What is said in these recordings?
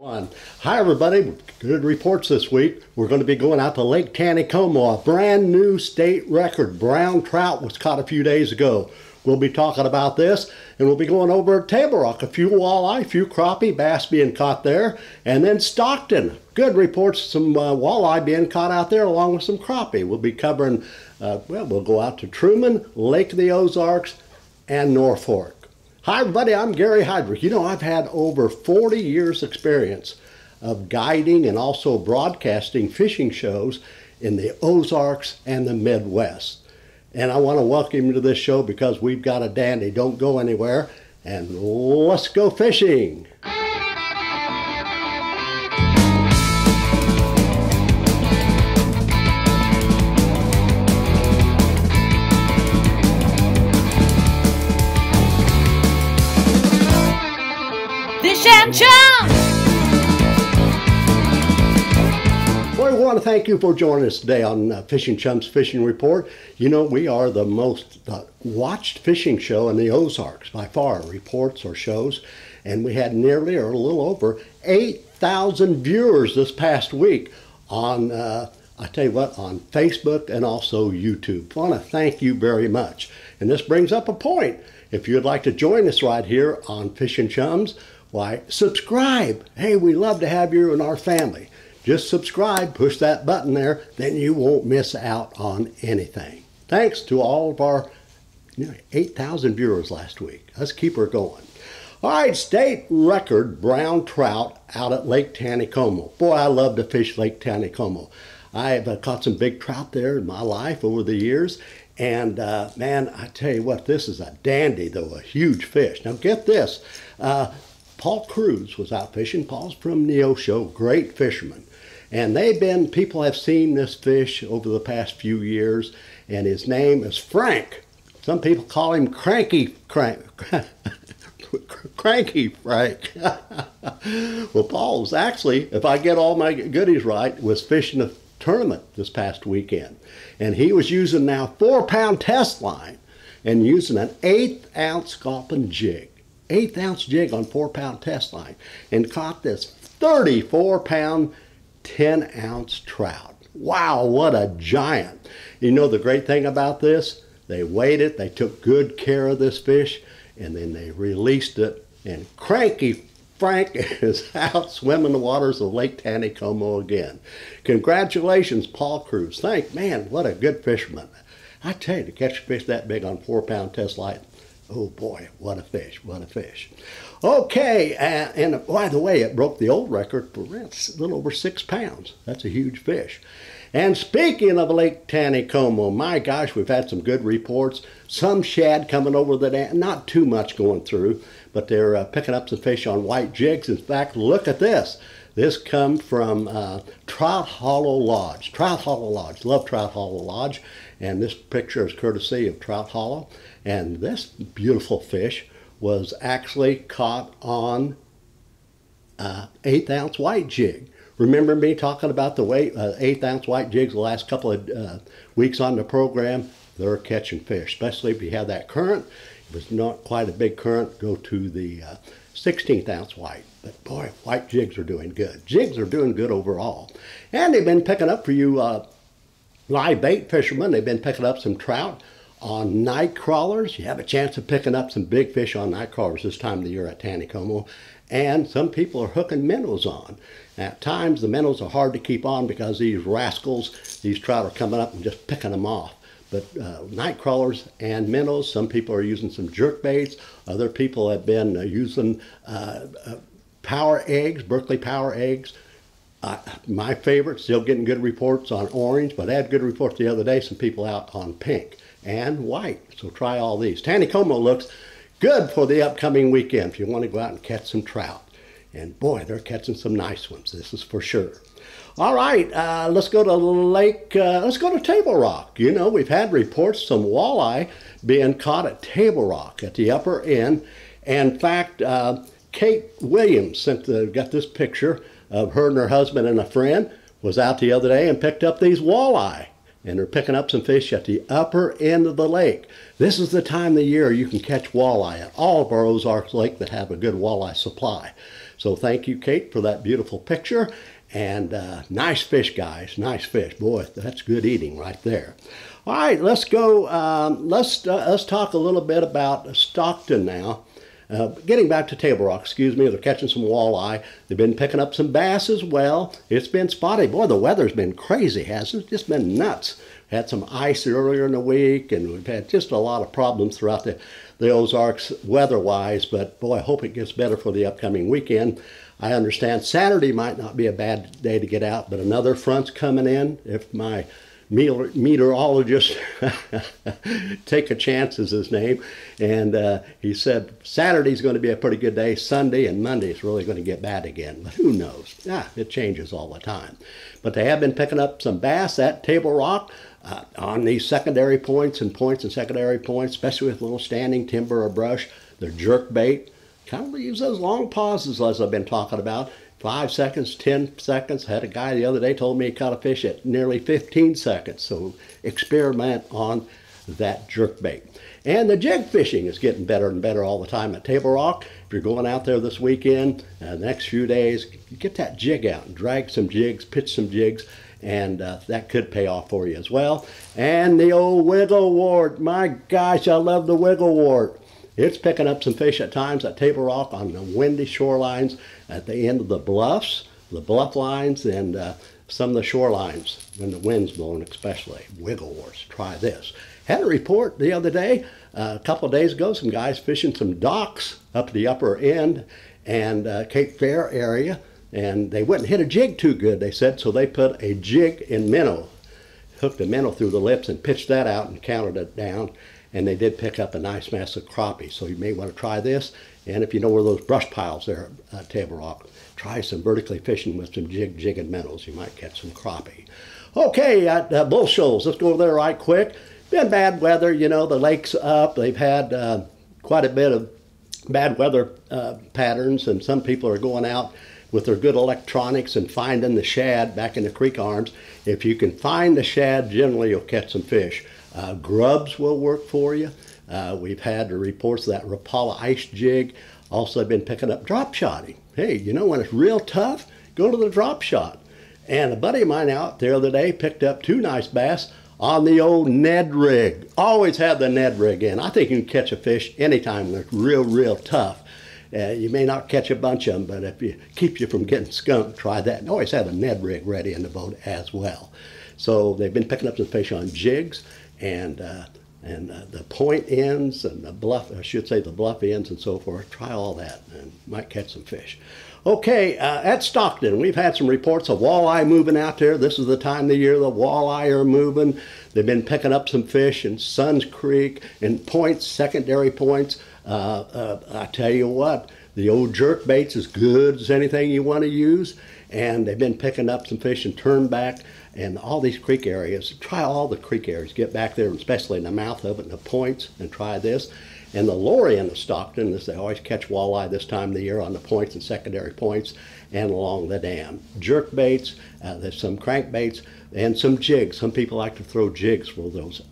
Hi everybody, good reports this week. We're going to be going out to Lake Taneycomo. A brand new state record brown trout was caught a few days ago. We'll be talking about this, and we'll be going over at Table Rock. A few walleye, a few crappie, bass being caught there. And then Stockton, good reports, some walleye being caught out there along with some crappie. We'll be covering, we'll go out to Truman, Lake of the Ozarks, and Norfork. Hi everybody, I'm Gary Heidrich. You know, I've had over 40 years experience of guiding and also broadcasting fishing shows in the Ozarks and the Midwest. And I want to welcome you to this show because we've got a dandy. Don't go anywhere, and let's go fishing. Fish and Chums! Well, we want to thank you for joining us today on Fishing Chums Fishing Report. You know, we are the most watched fishing show in the Ozarks by far, reports or shows. And we had nearly or a little over 8,000 viewers this past week on, I tell you what, on Facebook and also YouTube. I want to thank you very much. And this brings up a point. If you'd like to join us right here on Fishing Chums, why, subscribe. Hey, we love to have you in our family. Just subscribe, push that button there, then you won't miss out on anything. Thanks to all of our 8,000 viewers last week. Let's keep her going. All right, state record brown trout out at Lake Taneycomo. Boy, I love to fish Lake Taneycomo. I've caught some big trout there in my life over the years. And man, I tell you what, this is a dandy, though, a huge fish. Now get this, Paul Cruz was out fishing. Paul's from Neosho, great fisherman. And people have seen this fish over the past few years, and his name is Frank. Some people call him Cranky Frank. Well, Paul was actually, if I get all my goodies right, was fishing a tournament this past weekend. And he was using now 4-pound test line and using an 1/8-ounce sculpin jig. 1/8-ounce jig on 4-pound test line, and caught this 34-pound 10-ounce trout. Wow, what a giant. You know the great thing about this? They weighed it, they took good care of this fish, and then they released it, and Cranky Frank is out swimming the waters of Lake Taneycomo again. Congratulations, Paul Cruz. Man, what a good fisherman. I tell you, to catch a fish that big on 4-pound test line, oh boy, what a fish, what a fish. Okay, and by the way, it broke the old record for a little over 6 pounds. That's a huge fish. And speaking of Lake Taneycomo, my gosh, we've had some good reports. Some shad coming over the dam, not too much going through, but they're picking up some fish on white jigs. In fact, look at this. This comes from Trout Hollow Lodge. Trout Hollow Lodge, love Trout Hollow Lodge. And this picture is courtesy of Trout Hollow. And this beautiful fish was actually caught on 1/8-ounce white jig. Remember me talking about the 1/8-ounce white jigs the last couple of weeks on the program? They're catching fish, especially if you have that current. If it's not quite a big current, go to the 16th-ounce white. But boy, white jigs are doing good. Jigs are doing good overall. And they've been picking up for you live bait fishermen. They've been picking up some trout on night crawlers. You have a chance of picking up some big fish on night crawlers this time of the year at Taneycomo. And some people are hooking minnows on. At times the minnows are hard to keep on because these rascals, these trout are coming up and just picking them off. But night crawlers and minnows, some people are using some jerk baits. Other people have been using power eggs, Berkeley power eggs. My favorite, still getting good reports on orange, but I had good reports the other day, some people out on pink and white. So try all these. Taneycomo looks good for the upcoming weekend if you want to go out and catch some trout. And boy, they're catching some nice ones, this is for sure. All right, let's go to Lake, let's go to Table Rock. You know, we've had reports some walleye being caught at Table Rock at the upper end. And in fact, Kate Williams got this picture of her and her husband and a friend, was out the other day and picked up these walleye. And they're picking up some fish at the upper end of the lake. This is the time of the year you can catch walleye at all of our Ozarks Lake that have a good walleye supply. So thank you, Kate, for that beautiful picture. And nice fish, guys. Nice fish. Boy, that's good eating right there. All right, let's go. Let's talk a little bit about Stockton now. Getting back to Table Rock, excuse me, they're catching some walleye. They've been picking up some bass as well. It's been spotty. Boy, the weather's been crazy, hasn't it? It's just been nuts. We had some ice earlier in the week, and we've had just a lot of problems throughout the Ozarks weather-wise, but boy, I hope it gets better for the upcoming weekend. I understand Saturday might not be a bad day to get out, but another front's coming in. If my meteorologist, Take a Chance is his name, and he said Saturday's going to be a pretty good day. Sunday and Monday is really going to get bad again, but who knows? It changes all the time. But they have been picking up some bass at Table Rock on these secondary points and secondary points, especially with little standing timber or brush. They're jerk bait. Kind of use those long pauses as I've been talking about. 5 seconds, 10 seconds. I had a guy the other day told me he caught a fish at nearly 15 seconds. So experiment on that jerk bait. And the jig fishing is getting better and better all the time at Table Rock. If you're going out there this weekend, the next few days, get that jig out and drag some jigs, pitch some jigs, and that could pay off for you as well. And the old wiggle wart. My gosh, I love the wiggle wart. It's picking up some fish at times at Table Rock on the windy shorelines at the end of the bluffs, the bluff lines, and some of the shorelines when the wind's blowing especially. Wiggle warts, try this. Had a report the other day, a couple of days ago, some guys fishing some docks up the upper end and Cape Fair area, and they wouldn't hit a jig too good, they said, so they put a jig in minnow, hooked a minnow through the lips and pitched that out and counted it down. And they did pick up a nice mass of crappie. So you may want to try this. And if you know where those brush piles there at Table Rock, try some vertically fishing with some jigging minnows. You might catch some crappie. Okay, at Bull Shoals, let's go over there right quick. Been bad weather, you know, the lake's up. They've had quite a bit of bad weather patterns, and some people are going out with their good electronics and finding the shad back in the creek arms. If you can find the shad, generally you'll catch some fish. Grubs will work for you. We've had the reports of that Rapala ice jig. Also been picking up drop shotting. Hey, you know, when it's real tough, go to the drop shot. And a buddy of mine out there the other day picked up 2 nice bass on the old Ned rig. Always have the Ned rig in. I think you can catch a fish anytime when it's real tough. You may not catch a bunch of them, but if it keeps you from getting skunked, try that. And always have a Ned rig ready in the boat as well. So they've been picking up some fish on jigs, and the point ends and the bluff, I should say the bluff ends and so forth. Try all that and might catch some fish. Okay, at Stockton, we've had some reports of walleye moving out there. This is the time of the year the walleye are moving. They've been picking up some fish in Suns Creek and points, secondary points. I tell you what, the old jerk bait's as good as anything you want to use. And they've been picking up some fish in Turnback and all these creek areas. Try all the creek areas. Get back there, especially in the mouth of it, and the points, and try this. And the lower end of Stockton, they always catch walleye this time of the year on the points and secondary points and along the dam. Jerk baits, there's some crankbaits, and some jigs. Some people like to throw jigs for those.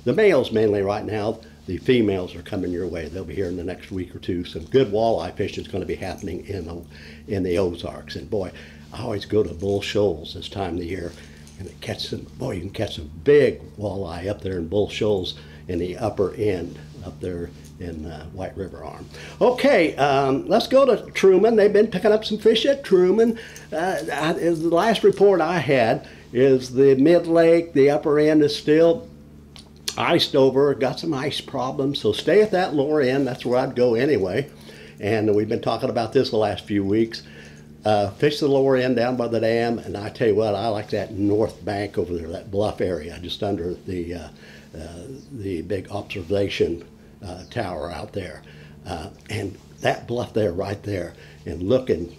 The males mainly right now. The females are coming your way. They'll be here in the next week or two. Some good walleye fishing is going to be happening in the Ozarks. And boy, I always go to Bull Shoals this time of the year, and catch some. Boy, you can catch some big walleye up there in Bull Shoals in the upper end up there in White River Arm. Okay, let's go to Truman. They've been picking up some fish at Truman. The last report I had is the mid-lake, the upper end is still iced over, got some ice problems, so stay at that lower end. That's where I'd go anyway. And we've been talking about this the last few weeks. Fish the lower end down by the dam, and I tell you what, I like that north bank over there, that bluff area, just under the big observation tower out there. And that bluff there, right there, and looking,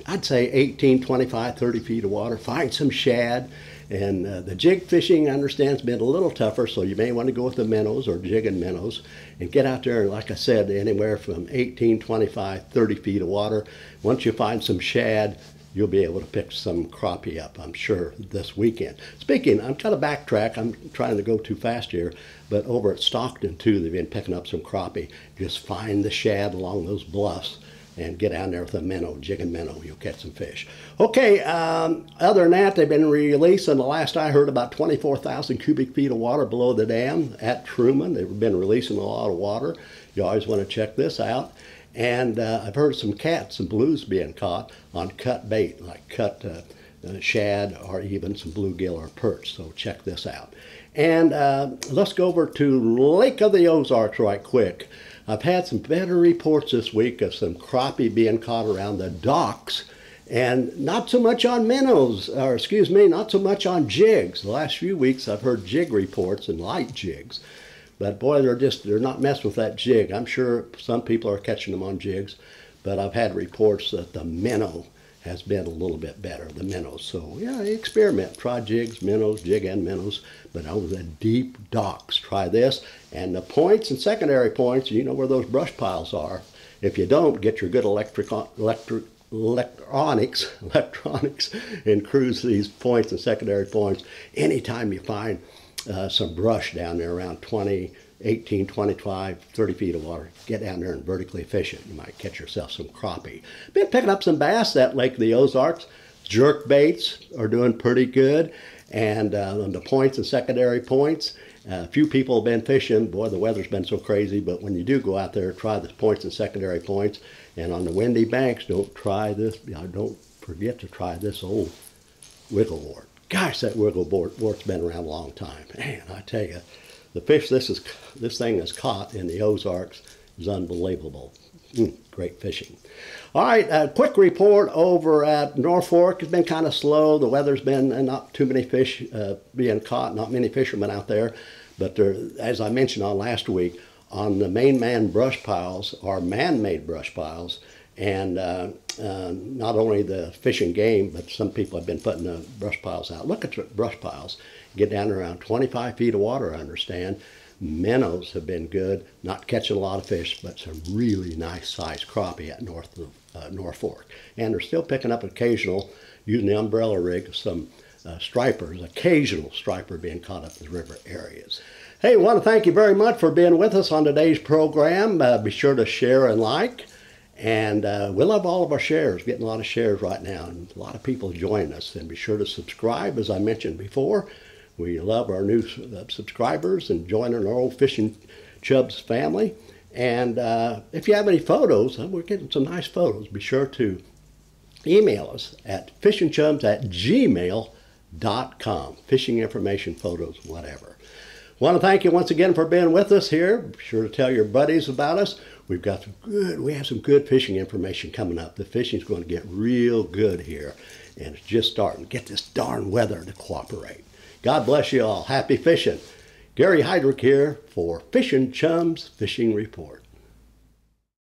I'd say 18, 25, 30 feet of water, find some shad. And the jig fishing, I understand, has been a little tougher, so you may want to go with the minnows or jigging minnows and get out there, like I said, anywhere from 18, 25, 30 feet of water. Once you find some shad, you'll be able to pick some crappie up, I'm sure, this weekend. Speaking, I'm kind of backtrack. I'm trying to go too fast here, but over at Stockton, too, they've been picking up some crappie. Just find the shad along those bluffs. and get down there with a minnow, jigging minnow. You'll catch some fish. Okay, other than that, they've been releasing, the last I heard, about 24,000 cubic feet of water below the dam at Truman. They've been releasing a lot of water. You always want to check this out. And I've heard some cats and blues being caught on cut bait, like cut shad or even some bluegill or perch. So check this out. And let's go over to Lake of the Ozarks right quick. I've had some better reports this week of some crappie being caught around the docks, and not so much on minnows, or excuse me, not so much on jigs. The last few weeks I've heard jig reports and light jigs. But boy, they're not messing with that jig. I'm sure some people are catching them on jigs, but I've had reports that the minnow has been a little bit better, the minnows. So yeah, experiment, try jigs, minnows, jig and minnows, but over the deep docks, try this. And the points and secondary points, you know where those brush piles are. If you don't, get your good electronics and cruise these points and secondary points. Anytime you find some brush down there around 20, 18, 25, 30 feet of water, get down there and vertically fish it. You might catch yourself some crappie. Been picking up some bass at Lake of the Ozarks. Jerk baits are doing pretty good. And on the points and secondary points, a few people have been fishing. Boy, the weather's been so crazy, but when you do go out there, try the points and secondary points. And on the windy banks, don't forget to try this old wigglewort. Gosh, that wigglewort's been around a long time. Man, I tell you, the fish this thing is caught in the Ozarks is unbelievable. Great fishing. All right, a quick report over at Norfork. It's been kind of slow. The weather's been not too many fish being caught, not many fishermen out there. But there, as I mentioned on last week, on the main man brush piles are man-made brush piles. And not only the fish and game, but some people have been putting the brush piles out. Look at the brush piles. Get down around 25 feet of water, I understand. Minnows have been good, not catching a lot of fish, but some really nice sized crappie at Norfork. And they're still picking up occasional, using the umbrella rig, some stripers, occasional striper being caught up in the river areas. Hey, I want to thank you very much for being with us on today's program. Be sure to share and like. And we love all of our shares, getting a lot of shares right now, and a lot of people join us. And be sure to subscribe, as I mentioned before. We love our new subscribers and joining our old Fishing Chubs family. And if you have any photos, we're getting some nice photos. Be sure to email us at fishingchums@gmail.com. Fishing information, photos, whatever. Want to thank you once again for being with us here. Be sure to tell your buddies about us. We have some good fishing information coming up. The fishing's going to get real good here, and it's just starting. Get this darn weather to cooperate. God bless you all. Happy fishing. Gary Heidrich here for Fishing Chums Fishing Report.